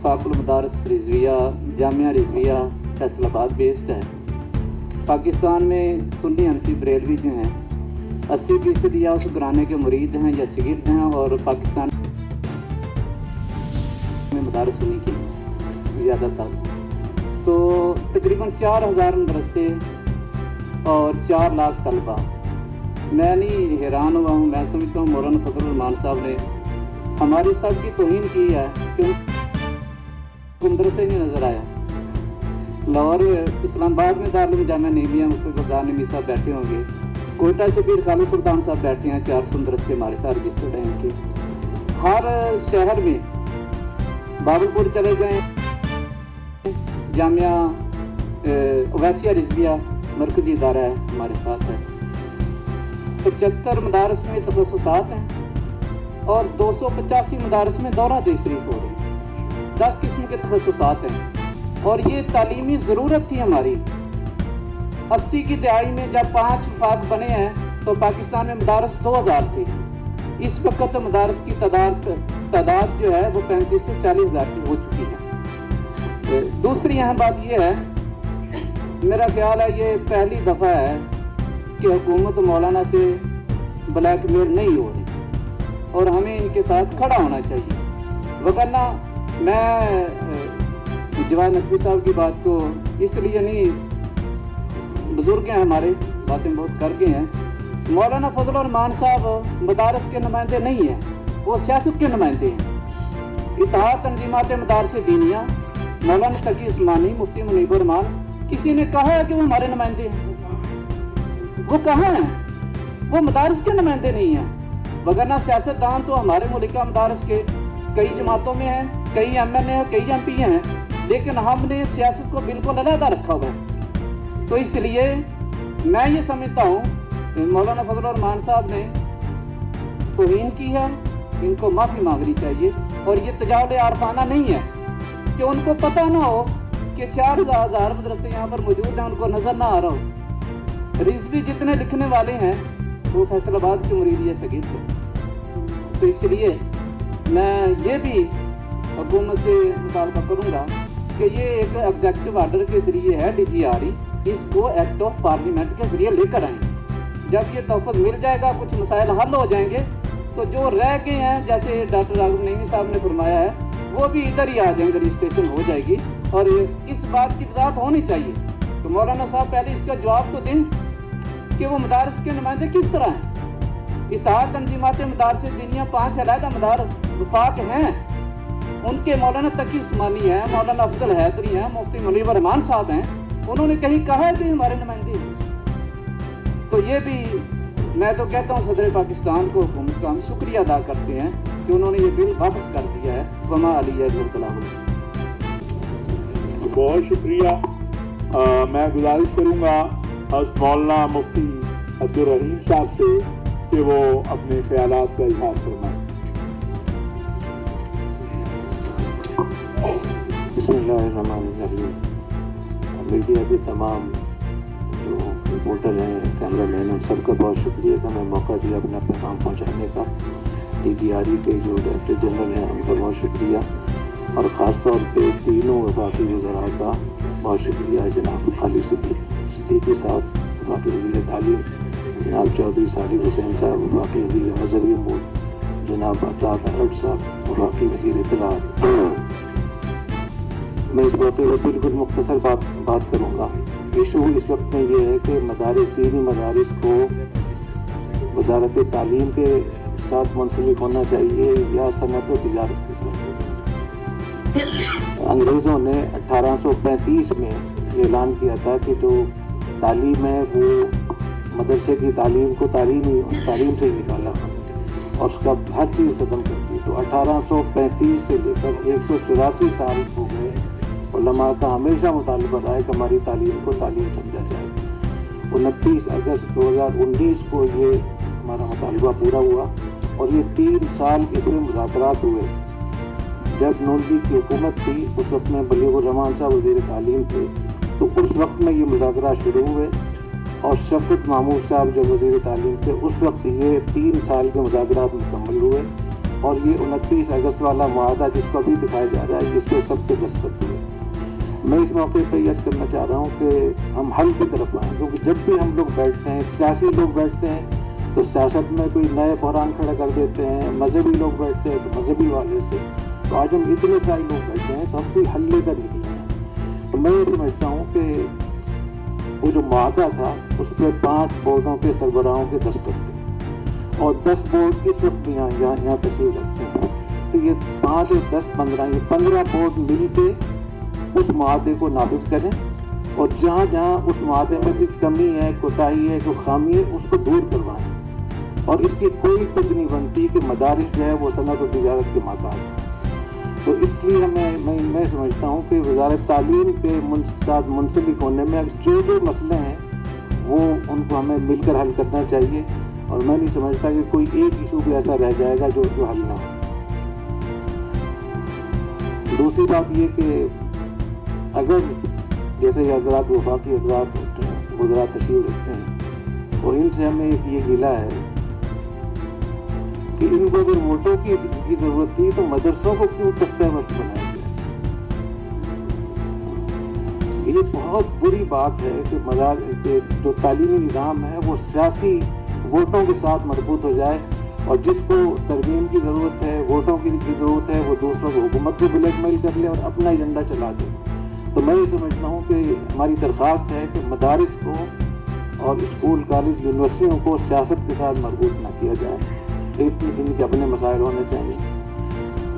इत्तफाकुल मदारिस Rizvia Jamia Rizvia Faisalabad based है। पाकिस्तान में सुन्नी हनफी बरेलवी जो हैं 80% या उस घराने के मुरीद हैं या शगीर्द हैं, और पाकिस्तान में मदारिस सुन्नी की ज़्यादातर। तो तकरीबन 4000 मदरसे और 4 लाख तलबा। मैं नहीं हैरान हुआ हूँ, मैं समझता हूँ मौलाना फजल रहमान साहब ने हमारी सब की तौहीन की है कि मदरसे नहीं नज़र आया। लाहौर इस्लामाबाद में दारुल जामिया नीमिया मुस्तफा नबी साहब बैठे होंगे, कोयटा से पीर खालिद सुल्तान साहब बैठे हैं, 400 मदरसे हमारे साथ रजिस्टर्ड हैं इनके। हर शहर में बाबलपुर चले जाएँ, जामिया ओवैसिया रिजविया मरकजी इदारा है हमारे साथ है। 75 मदारस में तखस्सुसात हैं और 285 मदारस में दौरा तशरीफ हो रही है। 10 किस्म के तखस्सुसात हैं और ये तालीमी ज़रूरत थी हमारी। 80 की दहाई में जब 5 वफाक बने हैं तो पाकिस्तान में मदारस 2000 थे। इस वक्त मदारस की तादाद जो है वो 35 से 40 हज़ार की हो चुकी है। दूसरी यहाँ बात ये है, मेरा ख्याल है ये पहली दफ़ा है कि हुकूमत मौलाना से ब्लैकमेल नहीं हो रही और हमें इनके साथ खड़ा होना चाहिए। वरना मैं जवाद नकवी साहब की बात को इसलिए नहीं, बुजुर्ग हैं हमारे, बातें बहुत कर गए हैं। मौलाना फजल रहमान साहब मदारस के नुमाइंदे नहीं हैं, वो सियासत के नुमाइंदे हैं। इत्तेहाद तंजीमात मदारस दीनिया, मौलाना तकी उस्मानी, मुफ्ती मुनीबुर रहमान, किसी ने कहा है कि वो हमारे नुमाइंदे हैं? वो कहाँ हैं? वो मदारस के नुमाइंदे नहीं हैं। वगरना सियासतदान तो हमारे मुल्क मदारस के कई जमातों में हैं, कई MNA हैं, कई MP हैं, लेकिन हमने सियासत को बिल्कुल अलहदा रखा हुआ है। तो इसलिए मैं ये समझता हूँ मौलाना फजल रहमान साहब ने तौहीन की है, इनको माफ़ी मांगनी चाहिए। और ये तजावुल आरफाना नहीं है कि उनको पता ना हो कि 4000 मदरसे यहाँ पर मौजूद हैं, उनको नज़र ना आ रहा हो। रिजवी जितने लिखने वाले हैं वो फैसलाबाद के मुरीद या शगीर्द हैं। तो इसलिए मैं ये भी हुकूमत से मुतालबा करूँगा कि ये एक एग्जेक्टिव आर्डर के ज़रिए है, DGRE, इसको एक्ट ऑफ पार्लियामेंट के ज़रिए लेकर आएँ। जब ये तोफ़त मिल जाएगा, कुछ मसाइल हल हो जाएंगे, तो जो रह गए हैं, जैसे डॉक्टर राघव नईमी साहब ने फरमाया है, वो भी इधर ही आ जाएंगे, रजिस्ट्रेशन हो जाएगी। और इस बात की वजाहत होनी चाहिए तो मौलाना साहब पहले इसका जवाब तो दें कि वो मदारस के नुमाइंदे किस तरह हैं। इत्तेहाद तंजीमात मदारस दीनिया 5 अलहदा मदारस वफाक हैं, उनके मौलाना तकी उस्मानी हैं, मौलाना अफजल हैदरी हैं, मुफ्ती मुनीबुर रहमान साहब हैं, उन्होंने कहीं कहा है कि हमारे नुमाइंदे हैं। तो ये भी मैं तो कहता हूँ सदर पाकिस्तान को, हुकूमत का हम शुक्रिया अदा करते हैं कि उन्होंने ये बिल वापस कर दिया है। वमा अलिया बिल। बहुत शुक्रिया। मैं गुजारिश करूँगा मौलाना मुफ्ती अब्दुल रहीम साहब से कि वो अपने ख्यालात का इजहार फरमाएं। बिस्मिल्लाहिर्रहमानिर्रहीम। मीडिया के तमाम जो रिपोर्टर हैं, कैमरा मैन, उन सबका बहुत शुक्रिया कि हमें मौका दिया अपना पैगाम पहुँचाने का। DGRE के जो डायरेक्टर जनरल हैं उनका बहुत शुक्रिया, और ख़ास तौर पे तीनों वफाकी वज़रा का बहुत शुक्रिया। जनाब खालिद सिद्दीकी साहब वफाकी वज़ीर तालीम, जनाब चौधरी सादिक हुसैन साहब वफाकी वज़ीर मज़हबी अमूर, जनाब अता अरब साहब वफाकी वज़ीर इत्तलात। मैं इस मौके पर बिल्कुल मुख्तसर बात करूँगा। इशू इस वक्त में ये है कि दीनी मदारिस को वज़ारत तालीम के साथ मुंसलिक होना चाहिए या सनअत व तिजारत के साथ। अंग्रेज़ों ने 1835 में ऐलान किया था कि जो तालीम है वो मदरसे की तालीम को तालीम से ही निकाला और उसका हर चीज़ ख़त्म कर दी। तो 1835 से लेकर 184 साल हो गए, उलमा का हमेशा मुतालबा रहा है कि हमारी तालीम को तालीम समझा जाए। 29 अगस्त 2019 को ये हमारा मुतालबा पूरा हुआ और ये 3 साल इसमें मुज़ाकरात हुए। जब नून लीग की हुकूमत थी उस वक्त में बलीगुर रहमान साहब वज़ीर तालीम थे, तो उस वक्त में ये मुज़ाकरात शुरू हुए और शफ़क़त महमूद साहब जो वज़ीर तालीम थे उस वक्त ये 3 साल के मुज़ाकरात मुकम्मल हुए और ये 29 अगस्त वाला मुआहदा जिसको अभी दिखाया जा रहा है, इसको सबके दस्तखत हुए। मैं इस मौके पर यह करना चाह रहा हूँ कि हम हल की तरफ आएँ, क्योंकि जब भी हम लोग बैठते हैं, सियासी लोग बैठते हैं तो सियासत में कोई नए बहरान खड़ा कर देते हैं, मजहबी लोग बैठते हैं तो मजहबी वाले से। तो आज हम इतने सारे लोग बैठे हैं तो हम कोई हल लेकर निकले हैं। तो मैं ये समझता हूँ कि वो जो मुआहदा था उस पर 5 बोर्डों के सरबराहों के दस्तखत थे और 10 बोर्ड इस वक्त भी यहाँ तशरीफ रखते हैं। तो ये 5 और 10 15 बोर्ड मिल के उस मुआहदे को नाफिज करें और जहाँ जहाँ उस मुआहदे में कोई कमी है, कोताही है, कोई खामी है, उसको दूर करवाएं। और इसकी कोई तक नहीं बनती कि मदारिस जो है वो सनअत और तिजारत के माताहत है। तो इसलिए मैं समझता हूँ कि वज़ारत तालीम के साथ मुंसलिक होने में जो मसले हैं वो उनको हमें मिलकर हल करना चाहिए। और मैं नहीं समझता कि कोई एक इशू भी ऐसा रह जाएगा जो हल ना हो। दूसरी बात ये कि अगर जैसे हज़रात वफाकी हज़रात वज़रा तशरीफ रखते हैं और इनसे हमें एक ये गिला है कि इनको अगर वोटों की ज़रूरत थी तो मदरसों को क्यों तख्ता वक्त बनाया गया। ये बहुत बुरी बात है कि जो तालीमी निज़ाम है वो सियासी वोटों के साथ मरबूत हो जाए और जिसको तरमीम की ज़रूरत है, वोटों की ज़रूरत है, वो दूसरों को हुकूमत को ब्लैकमेल कर ले और अपना एजेंडा चला दे। तो मैं ये समझता हूँ कि हमारी दरख्वास्त है कि मदारिस को और स्कूल, कॉलेज, यूनिवर्सिटियों को सियासत के साथ मरबूत ना किया जाए। इनके अपने मसाइल होने चाहिए।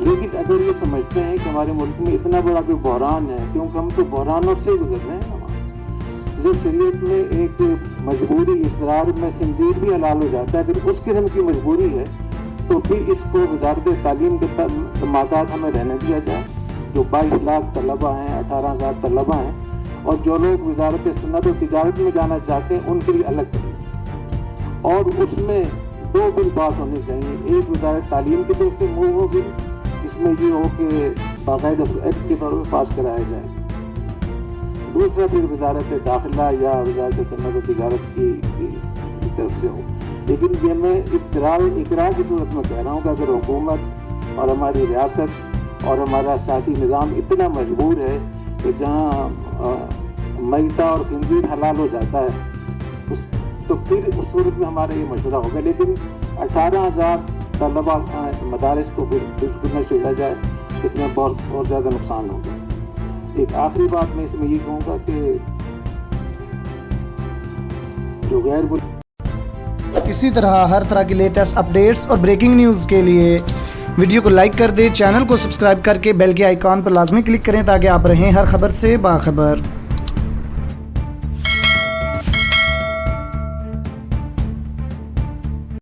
लेकिन अगर ये समझते हैं कि हमारे मुल्क में इतना बड़ा कोई बहरान है, क्योंकि हम तो बहरानों से गुजर रहे हैं। जब शरीयत में एक मजबूरी इसरार में खंजीर भी हलाल हो जाता है, फिर उस किस्म की मजबूरी है तो फिर इसको वज़ारत तालीम के माताहत हमें रहने दिया जाए। जो 22 लाख तलबा हैं, 18,000 तलबा हैं और जो लोग वज़ारत सनअत और तिजारत में जाना चाहते हैं उनके लिए अलग करें। और उसमें 2 बिल पास होने चाहिए। एक वज़ारत तालीम की तरफ से मूव हो बिल, जिसमें ये हो कि बाकायदा एक्ट के तौर पर पास कराया जाए। दूसरा फिर वज़ारत दाखिला या वज़ारत सनअत और तिजारत की तरफ से हो। लेकिन ये मैं इकरार की सूरत में कह रहा हूँ कि अगर हुकूमत और हमारी रियासत और हमारा सियासी निज़ाम इतना मजबूर है कि जहाँ मैता और खंजीर हलाल हो जाता है तो फिर उस सूरत में हमारा ये मशवरा होगा। लेकिन 18,000 तलबा मदारिस को बिल्कुल न छोड़ा जाए, इसमें बहुत ज़्यादा नुकसान होगा। एक आखिरी बात मैं इसमें ये कहूँगा कि जो गैर इसी तरह हर तरह की लेटेस्ट अपडेट्स और ब्रेकिंग न्यूज़ के लिए वीडियो को लाइक कर दें, चैनल को सब्सक्राइब करके बेल के आइकॉन पर लाजमी क्लिक करें ताकि आप रहें हर खबर से बाखबर।